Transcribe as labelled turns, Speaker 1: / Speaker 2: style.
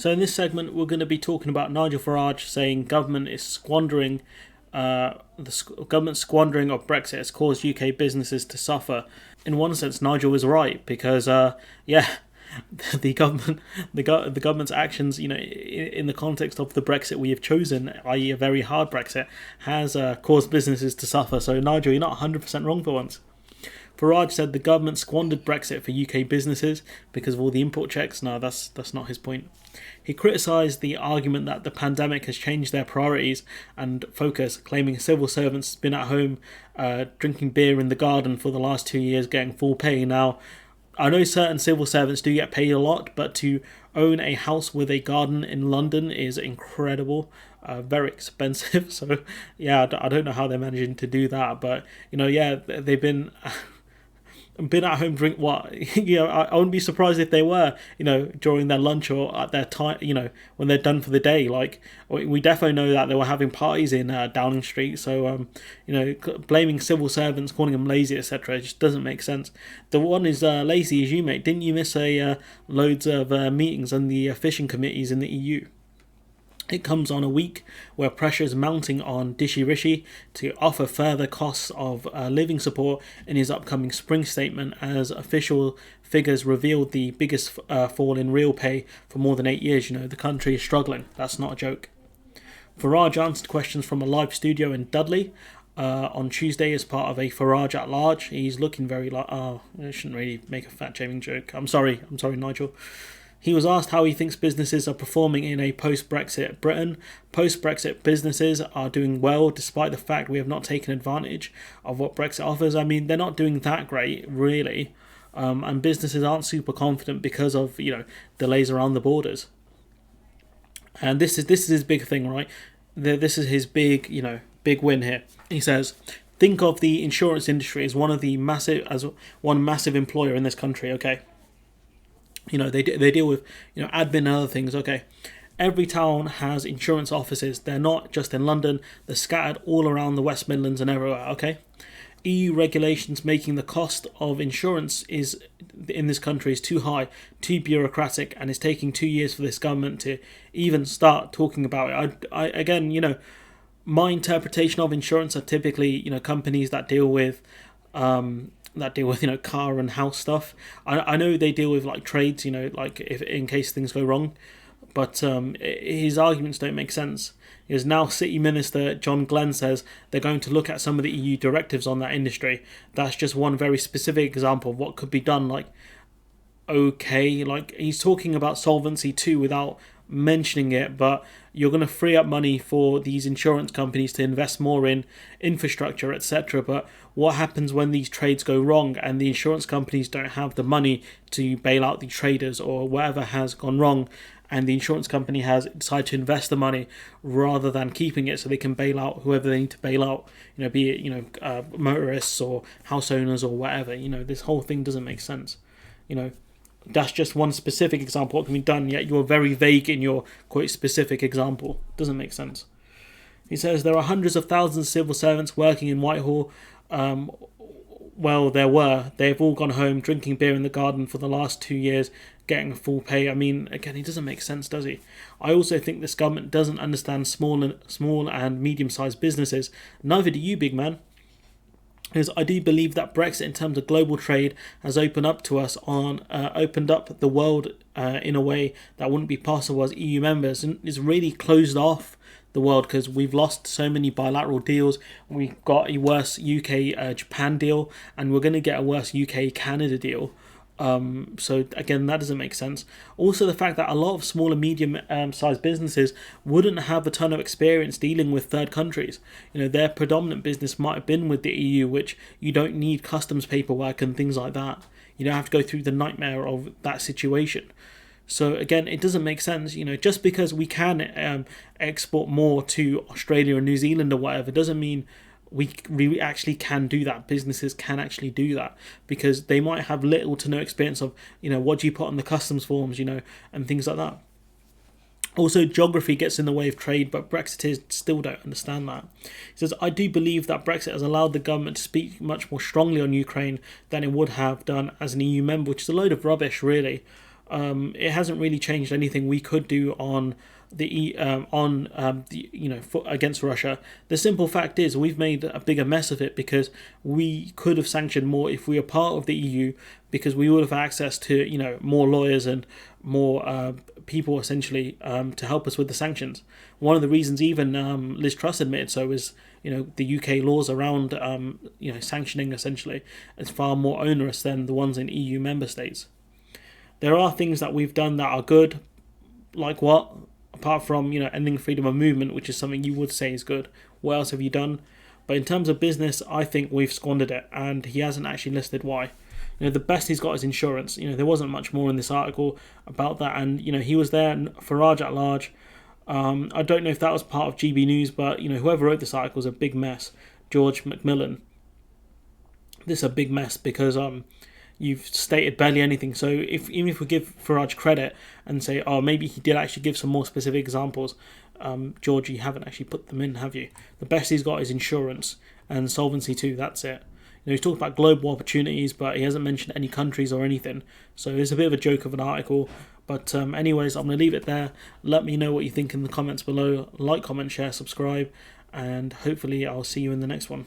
Speaker 1: So in this segment, we're going to be talking about Nigel Farage saying government is squandering, government squandering of Brexit has caused UK businesses to suffer. In one sense, Nigel was right because, yeah, the government, the government's actions, in the context of the Brexit we have chosen, i.e., a very hard Brexit, has caused businesses to suffer. So Nigel, you're not 100% wrong for once. Farage said the government squandered Brexit for UK businesses because of all the import checks. No, that's not his point. He criticised the argument that the pandemic has changed their priorities and focus, claiming civil servants have been at home drinking beer in the garden for the last 2 years, getting full pay. Now, I know certain civil servants do get paid a lot, but to own a house with a garden in London is incredible. Very expensive. So, yeah, I don't know how they're managing to do that. But, yeah, they've been at home drink what I wouldn't be surprised if they were during their lunch or at their time when they're done for the day. Like, we definitely know that they were having parties in Downing Street. So blaming civil servants, calling them lazy, etc., it just doesn't make sense. The one is lazy as you, mate. Didn't you miss loads of meetings on the fishing committees in the EU? It comes on a week where pressure is mounting on Rishi Rishi to offer further costs of living support in his upcoming spring statement, as official figures revealed the biggest fall in real pay for more than 8 years. The country is struggling. That's not a joke. Farage answered questions from a live studio in Dudley on Tuesday as part of a Farage at Large. He's looking very like, I shouldn't really make a fat shaming joke. I'm sorry, Nigel. He was asked how he thinks businesses are performing in a post-Brexit Britain. Post-Brexit businesses are doing well despite the fact we have not taken advantage of what Brexit offers. I mean, they're not doing that great, really. And businesses aren't super confident because of, delays around the borders. And this is his big thing, right? This is his big win here. He says, think of the insurance industry as one massive employer in this country, okay? They deal with admin and other things. Okay, every town has insurance offices. They're not just in London. They're scattered all around the West Midlands and everywhere. Okay, EU regulations making the cost of insurance in this country is too high, too bureaucratic, and it's taking 2 years for this government to even start talking about it. Again, my interpretation of insurance are typically companies that deal with car and house stuff. I know they deal with like trades, like if in case things go wrong, but his arguments don't make sense. Is now City Minister John Glenn says they're going to look at some of the EU directives on that industry. That's just one very specific example of what could be done. Like, okay, like he's talking about Solvency 2 without mentioning it, but you're going to free up money for these insurance companies to invest more in infrastructure, etc. But what happens when these trades go wrong and the insurance companies don't have the money to bail out the traders or whatever has gone wrong, and the insurance company has decided to invest the money rather than keeping it so they can bail out whoever they need to bail out, be it motorists or house owners or whatever. This whole thing doesn't make sense. That's just one specific example what can be done, yet you're very vague in your quite specific example. Doesn't make sense. He says there are hundreds of thousands of civil servants working in Whitehall. Well, there were. They've all gone home drinking beer in the garden for the last 2 years, getting full pay. I mean, again, he doesn't make sense, does he? I also think this government doesn't understand small and medium-sized businesses. Neither do you, big man. Because I do believe that Brexit, in terms of global trade, has opened up the world in a way that wouldn't be possible as EU members, and it's really closed off the world because we've lost so many bilateral deals. We've got a worse UK Japan deal, and we're going to get a worse UK Canada deal. So again, that doesn't make sense. Also, the fact that a lot of small and medium sized businesses wouldn't have a ton of experience dealing with third countries. Their predominant business might have been with the EU, which you don't need customs paperwork and things like that. You don't have to go through the nightmare of that situation. So again, it doesn't make sense. Just because we can export more to Australia or New Zealand or whatever doesn't mean we actually can do that. Businesses can actually do that because they might have little to no experience of what do you put on the customs forms, and things like that. Also, geography gets in the way of trade, but Brexiteers still don't understand that. He says, I do believe that Brexit has allowed the government to speak much more strongly on Ukraine than it would have done as an EU member, which is a load of rubbish, really. it hasn't really changed anything we could do on against Russia. The simple fact is we've made a bigger mess of it because we could have sanctioned more if we were part of the EU, because we would have access to more lawyers and more people essentially to help us with the sanctions. One of the reasons even Liz Truss admitted so is the UK laws around sanctioning essentially is far more onerous than the ones in EU member states. There are things that we've done that are good, like what? Apart from ending freedom of movement, which is something you would say is good. What else have you done? But in terms of business, I think we've squandered it, and he hasn't actually listed why. The best he's got is insurance. There wasn't much more in this article about that, and he was there. Farage at large. I don't know if that was part of GB News, but whoever wrote this article is a big mess. George Macmillan. This is a big mess because you've stated barely anything. So even if we give Farage credit and say, oh, maybe he did actually give some more specific examples, George, you haven't actually put them in, have you? The best he's got is insurance and Solvency II. That's it. He's talked about global opportunities, but he hasn't mentioned any countries or anything. So it's a bit of a joke of an article. But anyways, I'm going to leave it there. Let me know what you think in the comments below. Like, comment, share, subscribe, and hopefully I'll see you in the next one.